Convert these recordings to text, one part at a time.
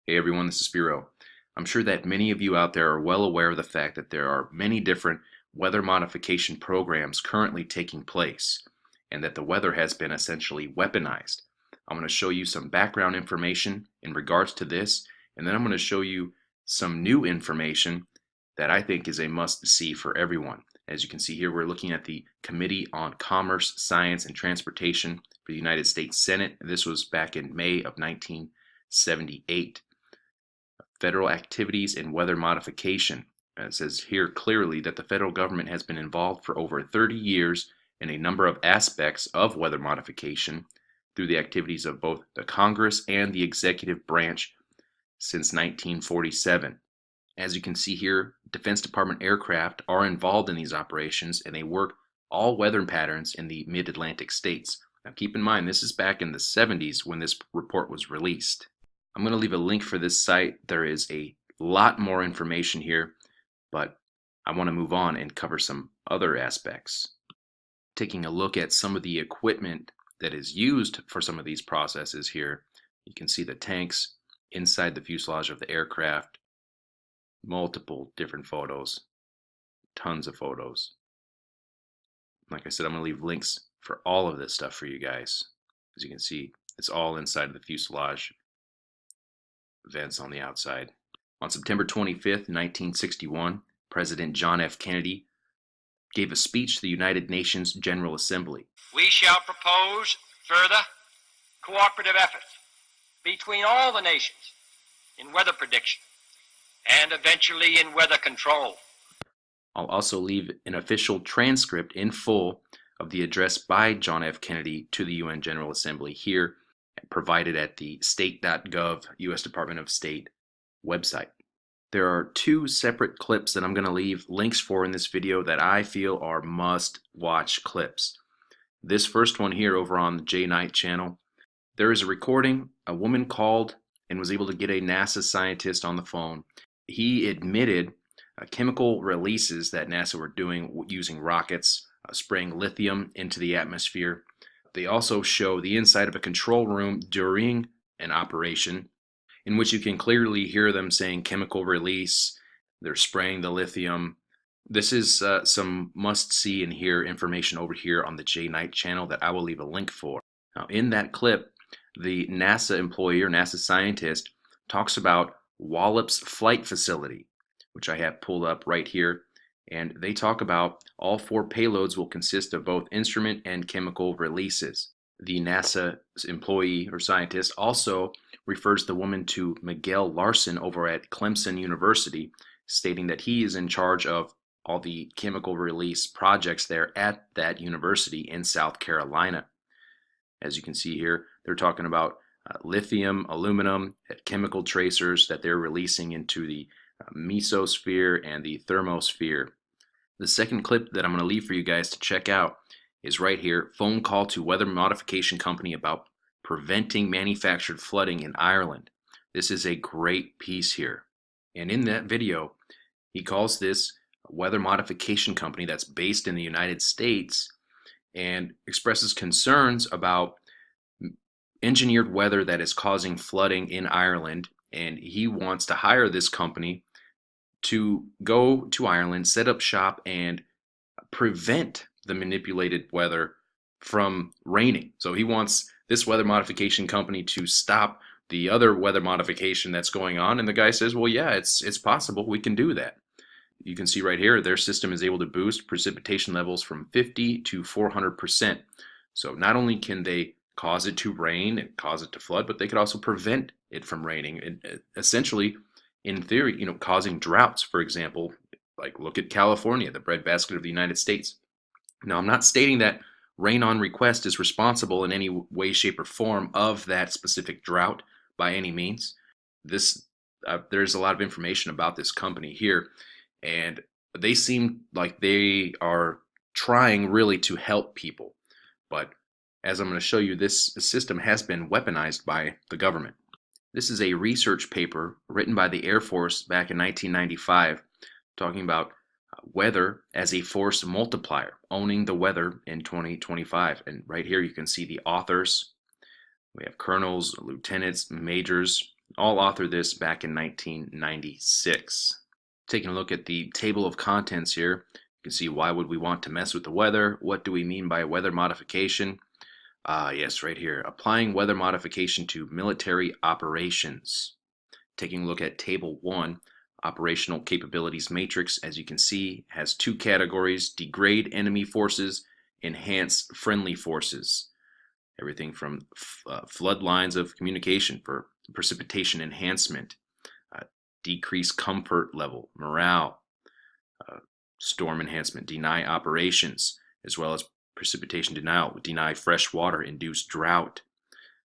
Hey everyone, this is Spiro. I'm sure that many of you out there are well aware of the fact that there are many different weather modification programs currently taking place, and that the weather has been essentially weaponized. I'm going to show you some background information in regards to this, and then I'm going to show you some new information that I think is a must-see for everyone. As you can see here, we're looking at the Committee on Commerce, Science, and Transportation for the United States Senate. This was back in May of 1978. Federal activities in weather modification. It says here clearly that the federal government has been involved for over 30 years in a number of aspects of weather modification through the activities of both the Congress and the executive branch since 1947. As you can see here, Defense Department aircraft are involved in these operations, and they work all weather patterns in the mid-Atlantic states. Now keep in mind, this is back in the 70s when this report was released. I'm going to leave a link for this site. There is a lot more information here, but I want to move on and cover some other aspects. Taking a look at some of the equipment that is used for some of these processes here, you can see the tanks inside the fuselage of the aircraft, multiple different photos, tons of photos. Like I said, I'm going to leave links for all of this stuff for you guys. As you can see, it's all inside of the fuselage. Vents on the outside. On September 25th, 1961, President John F. Kennedy gave a speech to the United Nations General Assembly. We shall propose further cooperative efforts between all the nations in weather prediction and eventually in weather control. I'll also leave an official transcript in full of the address by John F. Kennedy to the UN General Assembly here, provided at the state.gov U.S. Department of State website. There are two separate clips that I'm going to leave links for in this video that I feel are must-watch clips. This first one here over on the J Knight channel, there is a recording. A woman called and was able to get a NASA scientist on the phone. He admitted chemical releases that NASA were doing using rockets, spraying lithium into the atmosphere. They also show the inside of a control room during an operation in which you can clearly hear them saying chemical release. They're spraying the lithium. This is some must-see and hear information over here on the J Knight channel that I will leave a link for. Now, in that clip, the NASA employee or NASA scientist talks about Wallops Flight Facility, which I have pulled up right here. And they talk about all four payloads will consist of both instrument and chemical releases. The NASA employee or scientist also refers the woman to Miguel Larson over at Clemson University, stating that he is in charge of all the chemical release projects there at that university in South Carolina. As you can see here, they're talking about lithium, aluminum, chemical tracers that they're releasing into the mesosphere and the thermosphere. The second clip that I'm going to leave for you guys to check out is right here. Phone call to weather modification company about preventing manufactured flooding in Ireland. This is a great piece here. And in that video, he calls this weather modification company that's based in the United States and expresses concerns about engineered weather that is causing flooding in Ireland. And he wants to hire this company to go to Ireland, set up shop, and prevent the manipulated weather from raining. So he wants this weather modification company to stop the other weather modification that's going on. And the guy says, well, yeah, it's possible. We can do that. You can see right here, their system is able to boost precipitation levels from 50 to 400%. So not only can they cause it to rain and cause it to flood, but they could also prevent it from raining. And essentially, in theory, causing droughts, for example, like look at California, the breadbasket of the United States. Now, I'm not stating that Rain on Request is responsible in any way, shape, or form of that specific drought by any means. There's a lot of information about this company here, and they seem like they are trying really to help people. But as I'm going to show you, this system has been weaponized by the government. This is a research paper written by the Air Force back in 1995 talking about weather as a force multiplier, owning the weather in 2025. And right here you can see the authors. We have colonels, lieutenants, majors, all authored this back in 1996. Taking a look at the table of contents here, you can see why would we want to mess with the weather? What do we mean by weather modification? Yes, right here. Applying weather modification to military operations. Taking a look at Table 1, Operational Capabilities Matrix, as you can see, has two categories: degrade enemy forces, enhance friendly forces. Everything from flood lines of communication for precipitation enhancement, decrease comfort level, morale, uh, storm enhancement, deny operations, as well as precipitation denial, deny fresh water, induce drought.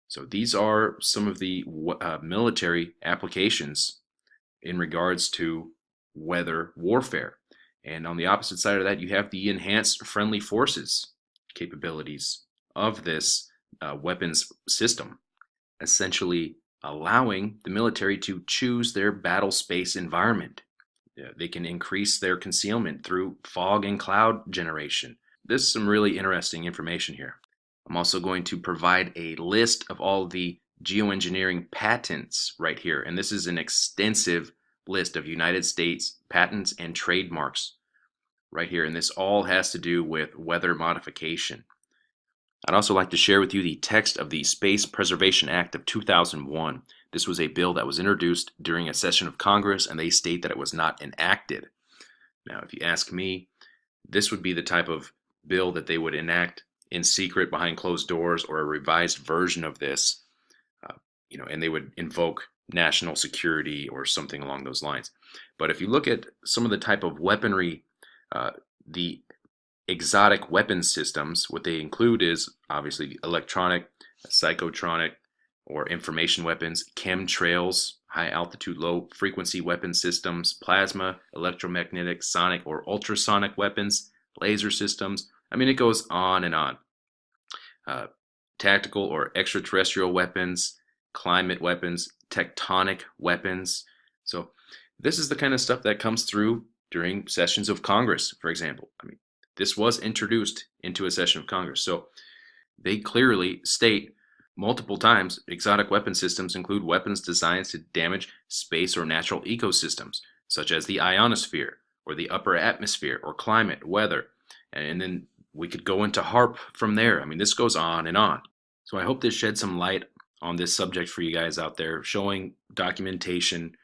So these are some of the military applications in regards to weather warfare. And on the opposite side of that, you have the enhanced friendly forces capabilities of this weapons system, essentially allowing the military to choose their battle space environment. They can increase their concealment through fog and cloud generation. This is some really interesting information here. I'm also going to provide a list of all the geoengineering patents right here. And this is an extensive list of United States patents and trademarks right here. And this all has to do with weather modification. I'd also like to share with you the text of the Space Preservation Act of 2001. This was a bill that was introduced during a session of Congress, and they state that it was not enacted. Now, if you ask me, this would be the type of bill that they would enact in secret behind closed doors, or a revised version of this, and they would invoke national security or something along those lines. But if you look at some of the type of weaponry, the exotic weapon systems, what they include is obviously electronic, psychotronic, or information weapons, chemtrails, high altitude, low frequency weapon systems, plasma, electromagnetic, sonic, or ultrasonic weapons, laser systems. I mean, it goes on and on. Tactical or extraterrestrial weapons, climate weapons, tectonic weapons. So this is the kind of stuff that comes through during sessions of Congress, for example. I mean, this was introduced into a session of Congress. So they clearly state multiple times exotic weapon systems include weapons designed to damage space or natural ecosystems, such as the ionosphere or the upper atmosphere or climate, weather. And then we could go into HARP from there. I mean, this goes on and on. So I hope this sheds some light on this subject for you guys out there, showing documentation.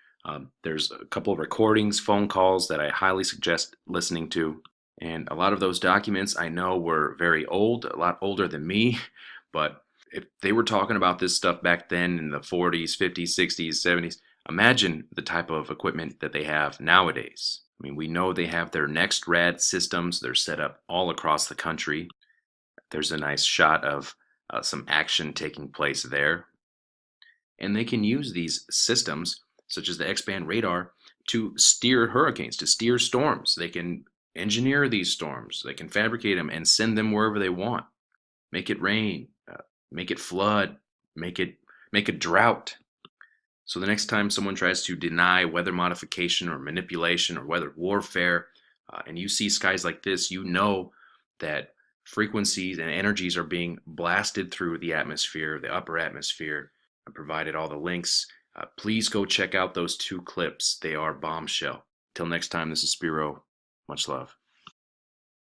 There's a couple of recordings, phone calls that I highly suggest listening to. And a lot of those documents I know were very old, a lot older than me, but if they were talking about this stuff back then in the 40s, 50s, 60s, 70s, imagine the type of equipment that they have nowadays. I mean, we know they have their next rad systems. They're set up all across the country. There's a nice shot of some action taking place there. And they can use these systems, such as the X-band radar, to steer hurricanes, to steer storms. They can engineer these storms. They can fabricate them and send them wherever they want. Make it rain, make it flood, make a drought. So the next time someone tries to deny weather modification or manipulation or weather warfare, and you see skies like this, you know that frequencies and energies are being blasted through the atmosphere, the upper atmosphere. I provided all the links. Please go check out those two clips. They are bombshell. Till next time, this is Spiro. Much love.